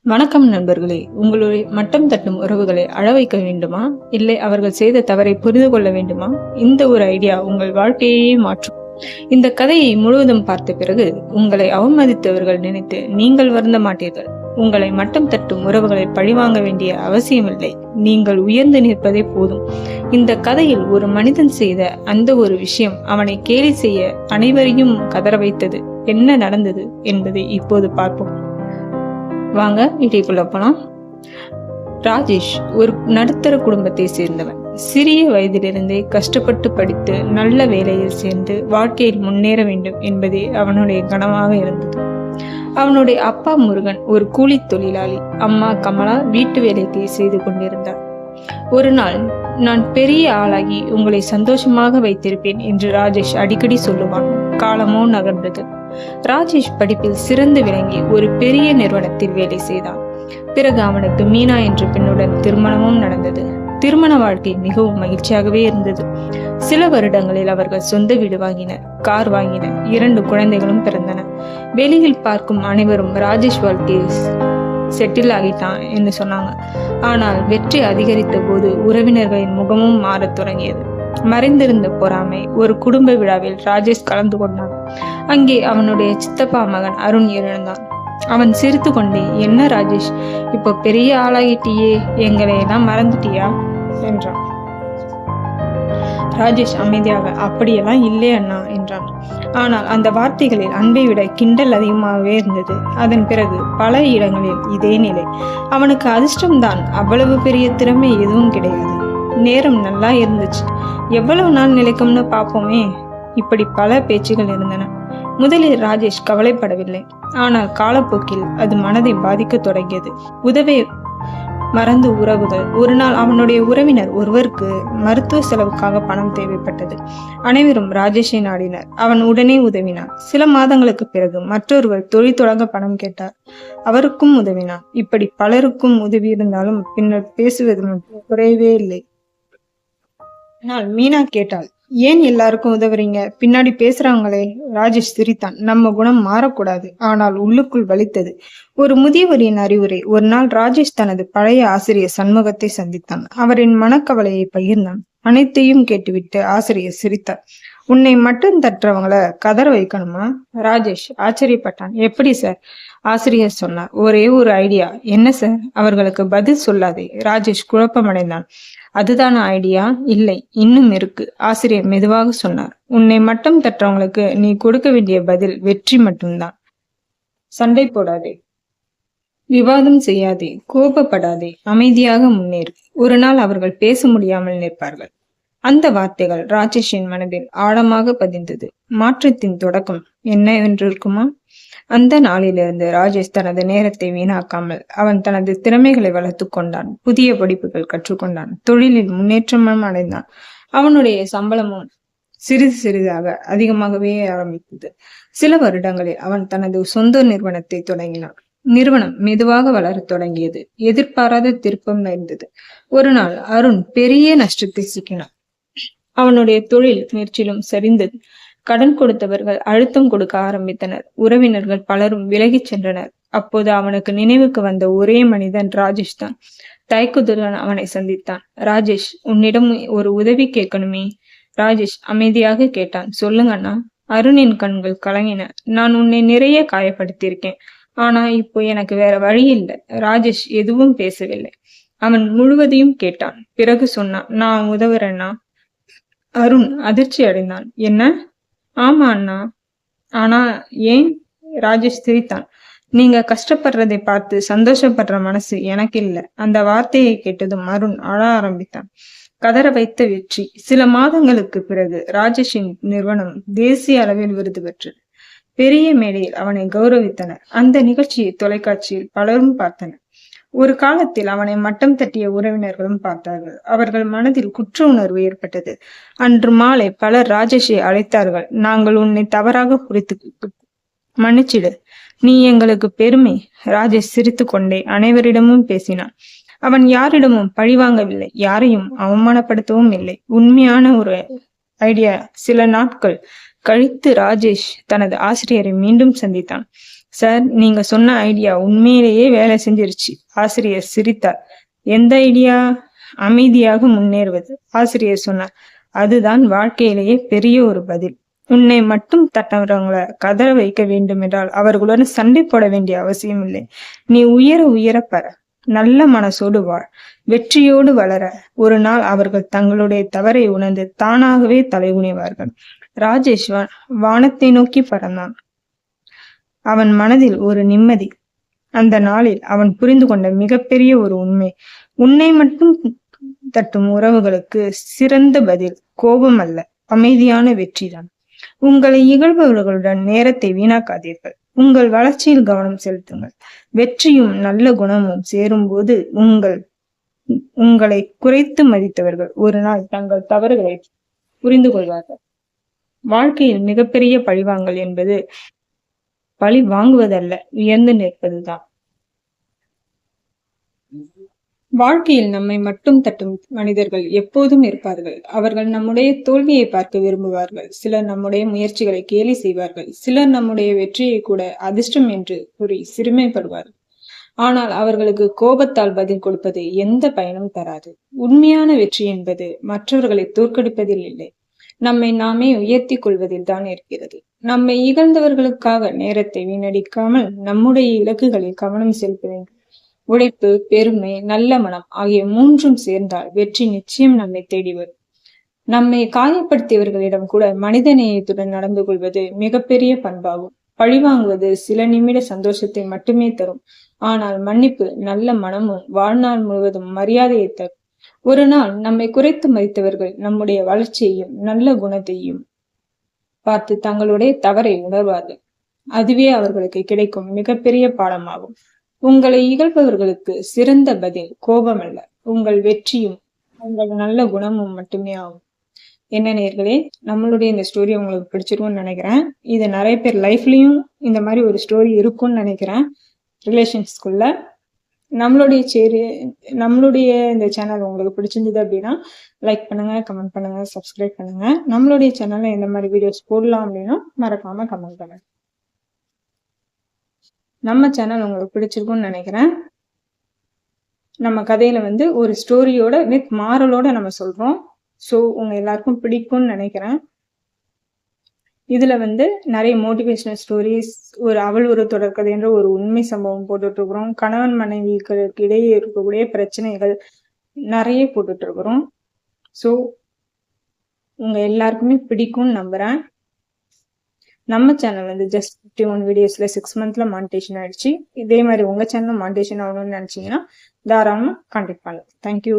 வணக்கம் நண்பர்களே. உங்களுடைய மட்டம் தட்டும் உறவுகளை அழ வைக்க வேண்டுமா, இல்லை அவர்கள் செய்த தவறை புரிந்து கொள்ள வேண்டுமா? இந்த ஒரு ஐடியா உங்கள் வாழ்க்கையே மாற்றும். இந்த கதையை முழுவதும் பார்த்த பிறகு உங்களை அவமதித்தவர்கள் நினைத்து நீங்கள் வருந்த மாட்டீர்கள். உங்களை மட்டம் தட்டும் உறவுகளை பழிவாங்க வேண்டிய அவசியமில்லை. நீங்கள் உயர்ந்து நிற்பதே போதும். இந்த கதையில் ஒரு மனிதன் செய்த அந்த ஒரு விஷயம் அவனை கேலி செய்ய அனைவரையும் கதற வைத்தது. என்ன நடந்தது என்பதை இப்போது பார்ப்போம். வாங்க வீட்டுக்குள்ள போலாம். ராஜேஷ் ஒரு நடுத்தர குடும்பத்தை சேர்ந்தவன். சிறிய வயதிலிருந்தே கஷ்டப்பட்டு படித்து நல்ல வேலையில் சேர்ந்து வாழ்க்கையில் முன்னேற வேண்டும் என்பதே அவனுடைய கனவாக இருந்தது. அவனுடைய அப்பா முருகன் ஒரு கூலி தொழிலாளி, அம்மா கமலா வீட்டு வேலைக்கு செய்து கொண்டிருந்தார். ஒரு நாள், நான் பெரிய ஆளாகி உங்களை சந்தோஷமாக வைத்திருப்பேன் என்று ராஜேஷ் அடிக்கடி சொல்லுவான். காலமோ நகர்ந்தது. ராஜேஷ் படிப்பில் சிறந்து விளங்கி ஒரு பெரிய நிறுவனத்தில் வேலை செய்தான். பிறகு அவனுக்கு மீனா என்ற பெண்ணுடன் திருமணமும் நடந்தது. திருமண வாழ்க்கை மிகவும் மகிழ்ச்சியாகவே இருந்தது. சில வருடங்களில் அவர்கள் சொந்த வீடு வாங்கினர், கார் வாங்கினர், 2 குழந்தைகளும் பிறந்தன. வெளியில் பார்க்கும் அனைவரும் ராஜேஷ் வாழ்க்கையில் செட்டில் ஆகிட்டான் என்று சொன்னாங்க. ஆனால் வெற்றி அதிகரித்த போது உறவினர்களின் முகமும் மாறத் தொடங்கியது. மறைந்திருந்த பொறாமை. ஒரு குடும்ப விழாவில் ராஜேஷ் கலந்து கொண்டான். அங்கே அவனுடைய சித்தப்பா மகன் அருண் இருந்தான். அவன் சிரித்து கொண்டே, என்ன ராஜேஷ், இப்போ பெரிய ஆளாகிட்டியே, எங்களை எல்லாம் மறந்துட்டியா என்றான். ராஜேஷ் அமைதியாக, அப்படியெல்லாம் இல்லை அண்ணா என்றான். ஆனால் அந்த வார்த்தைகளில் அன்பை விட கிண்டல் அதிகமாகவே இருந்தது. அதன் பிறகு பல இடங்களில் இதே நிலை. அவனுக்கு அதிர்ஷ்டம்தான், அவ்வளவு பெரிய திறமை எதுவும் கிடையாது. நேரம் நல்லா இருந்துச்சு, எவ்வளவு நாள் நிலைக்கும்னு பார்ப்போமே. இப்படி பல பேச்சுகள் இருந்தன. முதலில் ராஜேஷ் கவலைப்படவில்லை. ஆனால் காலப்போக்கில் அது மனதை பாதிக்க தொடங்கியது. உதவி மறந்து உறவுகள். ஒரு நாள் அவனுடைய உறவினர் ஒருவருக்கு மருத்துவ செலவுக்காக பணம் தேவைப்பட்டது. அனைவரும் ராஜேஷை நாடினர். அவன் உடனே உதவினான். சில மாதங்களுக்கு பிறகு மற்றொருவர் தொழில் தொடங்க பணம் கேட்டார். அவருக்கும் உதவினான். இப்படி பலருக்கும் உதவி இருந்தாலும் பின்னர் பேசுவது மட்டும் குறையவே இல்லை. ஆனால் மீனா கேட்டாள், ஏன் எல்லாருக்கும் உதவுறீங்க, பின்னாடி பேசுறாங்களே? ராஜேஷ் சிரித்தான். நம்ம குணம் மாறக்கூடாது. ஆனால் உள்ளுக்குள் வலித்தது. ஒரு முதியவரின் அறிவுரை. ஒரு நாள் ராஜேஷ் தனது பழைய ஆசிரியர் சண்முகத்தை சந்தித்தான். அவரின் மனக்கவலையை பகிர்ந்தான். அனைத்தையும் கேட்டுவிட்டு ஆசிரியர் சிரித்தார். உன்னை மட்டும் தட்டுறவங்களை கதற வைக்கணுமா? ராஜேஷ் ஆச்சரியப்பட்டான். எப்படி சார்? ஆசிரியர் சொன்னார். ஒரே ஒரு ஐடியா. என்ன சார்? அவர்களுக்கு பதில் சொல்லாதே. ராஜேஷ் குழப்பமடைந்தான். அதுதான ஐடியா? இல்லை, இன்னும் இருக்கு. ஆசிரியர் மெதுவாக சொன்னார். உன்னை மட்டும் தட்டுறவங்களுக்கு நீ கொடுக்க வேண்டிய பதில் வெற்றி மட்டும்தான். சண்டை போடாதே, விவாதம் செய்யாதே, கோபப்படாதே, அமைதியாக முன்னேறு. ஒரு நாள் அவர்கள் பேச முடியாமல் நிற்பார்கள். அந்த வார்த்தைகள் ராஜேஷின் மனதில் ஆழமாக பதிந்தது. மாற்றத்தின் தொடக்கம் என்னவென்றிருக்குமா? அந்த நாளிலிருந்து ராஜேஷ் தனது நேரத்தை வீணாக்காமல் அவன் தனது திறமைகளை வளர்த்து கொண்டான். புதிய படிப்புகள் கற்றுக்கொண்டான். தொழிலில் முன்னேற்றமும் அடைந்தான். அவனுடைய சம்பளமும் சிறிது சிறிதாக அதிகமாகவே ஆரம்பித்தது. சில வருடங்களில் அவன் தனது சொந்த நிறுவனத்தை தொடங்கினான். நிறுவனம் மெதுவாக வளரத் தொடங்கியது. எதிர்பாராத திருப்பம் நேர்ந்தது. ஒரு நாள் அருண் பெரிய நஷ்டத்தை சிக்கினான். அவனுடைய தொழில் முயற்சியிலும் சரிந்தது. கடன் கொடுத்தவர்கள் அழுத்தம் கொடுக்க ஆரம்பித்தனர். உறவினர்கள் பலரும் விலகிச் சென்றனர். அப்போது அவனுக்கு நினைவுக்கு வந்த ஒரே மனிதன் ராஜேஷ் தான். தயக்கத்துடன் அவனை சந்தித்தான். ராஜேஷ், உன்னிடம் ஒரு உதவி கேட்கணுமே. ராஜேஷ் அமைதியாக கேட்டான். சொல்லுங்க அண்ணா. அருணின் கண்கள் கலங்கின. நான் உன்னை நிறைய காயப்படுத்தியிருக்கேன். ஆனா இப்போ எனக்கு வேற வழி இல்லை. ராஜேஷ் எதுவும் பேசவில்லை. அவன் முழுவதையும் கேட்டான். பிறகு சொன்னான், நான் உதவுறேன்னா. அருண் அதிர்ச்சி அடைந்தான். என்ன? ஆமா அண்ணா. ஆனா ஏன்? ராஜேஷ் சிரித்தான். நீங்க கஷ்டப்படுறதை பார்த்து சந்தோஷப்படுற மனசு எனக்கு இல்லை. அந்த வார்த்தையை கேட்டதும் அருண் அழ ஆரம்பித்தான். கதற வைத்த வெற்றி. சில மாதங்களுக்கு பிறகு ராஜேஷின் நிறுவனம் தேசிய அளவில் விருது பெற்றது. பெரிய மேடையில் அவனை கௌரவித்தனர். அந்த நிகழ்ச்சியை தொலைக்காட்சியில் பலரும் பார்த்தனர். ஒரு காலத்தில் அவனை மட்டம் தட்டிய உறவினர்களும் பார்த்தார்கள். அவர்கள் மனதில் குற்ற உணர்வு ஏற்பட்டது. அன்று மாலை பலர் ராஜேஷை அழைத்தார்கள். நாங்கள் உன்னை தவறாக புரித்து மன்னிச்சிடு, நீ எங்களுக்கு பெருமை. ராஜேஷ் சிரித்து கொண்டே அனைவரிடமும் பேசினான். அவன் யாரிடமும் பழிவாங்கவில்லை, யாரையும் அவமானப்படுத்தவும் இல்லை. உண்மையான ஒரு ஐடியா. சில நாட்கள் கழித்து ராஜேஷ் தனது ஆசிரியரை மீண்டும் சந்தித்தான். சார், நீங்க சொன்ன ஐடியா உண்மையிலேயே வேலை செஞ்சிருச்சு. ஆசிரியர் சிரித்தார். எந்த ஐடியா? அமைதியாக முன்னேறுவது. ஆசிரியர் சொன்னார். அதுதான் வாழ்க்கையிலேயே பெரிய ஒரு பதில். உன்னை மட்டும் தட்டவங்களை கதற வைக்க வேண்டும் என்றால் அவர்களுடன் சண்டை போட வேண்டிய அவசியம் இல்லை. நீ உயர உயர பெற, நல்ல மனசோடு வாழ், வெற்றியோடு வளர. ஒரு நாள் அவர்கள் தங்களுடைய தவறை உணர்ந்து தானாகவே தலைகுனிவார்கள். ராஜேஷ் வானத்தை நோக்கி பறந்தான். அவன் மனதில் ஒரு நிம்மதி. அந்த நாளில் அவன் புரிந்து கொண்ட மிகப்பெரிய ஒரு உண்மை, உன்னை மட்டும் தட்டும் உறவுகளுக்கு சிறந்த பதில் கோபம் அல்ல, அமைதியான வெற்றிதான். உங்களை இகழ்பவர்களுடன் நேரத்தை வீணாக்காதீர்கள். உங்கள் வளர்ச்சியில் கவனம் செலுத்துங்கள். வெற்றியும் நல்ல குணமும் சேரும் போது உங்களை குறைத்து மதித்தவர்கள் ஒரு நாள் தங்கள் தவறுகளை புரிந்து கொள்வார்கள். வாழ்க்கையில் மிகப்பெரிய பழிவாங்கல் என்பது பழி வாங்குவதல்ல, உயர்ந்து நிற்பதுதான். வாழ்க்கையில் நம்மை மட்டும் தட்டும் மனிதர்கள் எப்போதும் இருப்பார்கள். அவர்கள் நம்முடைய தோல்வியை பார்க்க விரும்புவார்கள். சிலர் நம்முடைய முயற்சிகளை கேலி செய்வார்கள். சிலர் நம்முடைய வெற்றியை கூட அதிர்ஷ்டம் என்று கூறி சிறுமைப்படுவார்கள். ஆனால் அவர்களுக்கு கோபத்தால் பதில் கொடுப்பது எந்த பயனும் தராது. உண்மையான வெற்றி என்பது மற்றவர்களை தோற்கடிப்பதில் இல்லை, நம்மை நாமே உயர்த்தி கொள்வதில் தான் இருக்கிறது. நம்மை இகழ்ந்தவர்களுக்காக நேரத்தை வீணடிக்காமல் நம்முடைய இலக்குகளில் கவனம் செலுத்த வேண்டும். உழைப்பு, பெருமை, நல்ல மனம் ஆகிய மூன்றும் சேர்ந்தால் வெற்றி நிச்சயம் நம்மை தேடி வரும். நம்மை காயப்படுத்தியவர்களிடம் கூட மனிதநேயத்துடன் நடந்து கொள்வது மிகப்பெரிய பண்பாகும். பழிவாங்குவது சில நிமிட சந்தோஷத்தை மட்டுமே தரும். ஆனால் மன்னிப்பு நல்ல மனமும் வாழ்நாள் முழுவதும் மரியாதையை தரும். ஒரு நாள் நம்மை குறைத்து மதித்தவர்கள் நம்முடைய வளர்ச்சியையும் நல்ல குணத்தையும் பார்த்து தங்களுடைய தவறை உணர்வார்கள். அதுவே அவர்களுக்கு கிடைக்கும் மிகப்பெரிய பாடமாகும். உங்களை இகழ்பவர்களுக்கு சிறந்த பதில் கோபம் அல்ல, உங்கள் வெற்றியும் உங்கள் நல்ல குணமும் மட்டுமே ஆகும். என்ன நேயர்களே, நம்மளுடைய இந்த ஸ்டோரி உங்களுக்கு பிடிச்சிருக்கும்னு நினைக்கிறேன். இது நிறைய பேர் லைஃப்லயும் இந்த மாதிரி ஒரு ஸ்டோரி இருக்கும்னு நினைக்கிறேன். ரிலேஷன்ஸ்குள்ள நம்மளுடைய இந்த சேனல் உங்களுக்கு பிடிச்சிருந்தது அப்படின்னா லைக் பண்ணுங்க, கமெண்ட் பண்ணுங்க, சப்ஸ்கிரைப் பண்ணுங்க. நம்மளுடைய சேனல்ல எந்த மாதிரி வீடியோஸ் போடலாம் அப்படின்னா மறக்காம கமெண்ட் பண்ணுங்க. நம்ம சேனல் உங்களுக்கு பிடிச்சிருக்கும்னு நினைக்கிறேன். நம்ம கதையில ஒரு ஸ்டோரியோட வித் மாரலோட நம்ம சொல்றோம். ஸோ உங்க எல்லாருக்கும் பிடிக்கும்னு நினைக்கிறேன். இதுல நிறைய மோட்டிவேஷனல் ஸ்டோரிஸ், அவள் ஒரு தொடர்கதை என்ற ஒரு உண்மை சம்பவம் போட்டுட்டு இருக்கிறோம். கணவன் மனைவிகளுக்கு இடையே இருக்கக்கூடிய பிரச்சனைகள் நிறைய போட்டுட்டு இருக்கிறோம். ஸோ உங்க எல்லாருக்குமே பிடிக்கும்னு நம்புறேன். நம்ம சேனல் ஜஸ்ட் 51 வீடியோஸ்ல 6 monthsல மானிட்டேஷன் ஆயிடுச்சு. இதே மாதிரி உங்க சேனல் மானிட்டேஷன் ஆகணும்னு நினைச்சீங்கன்னா தாராளமா கான்டாக்ட் பண்ணுங்க. தேங்க்யூ.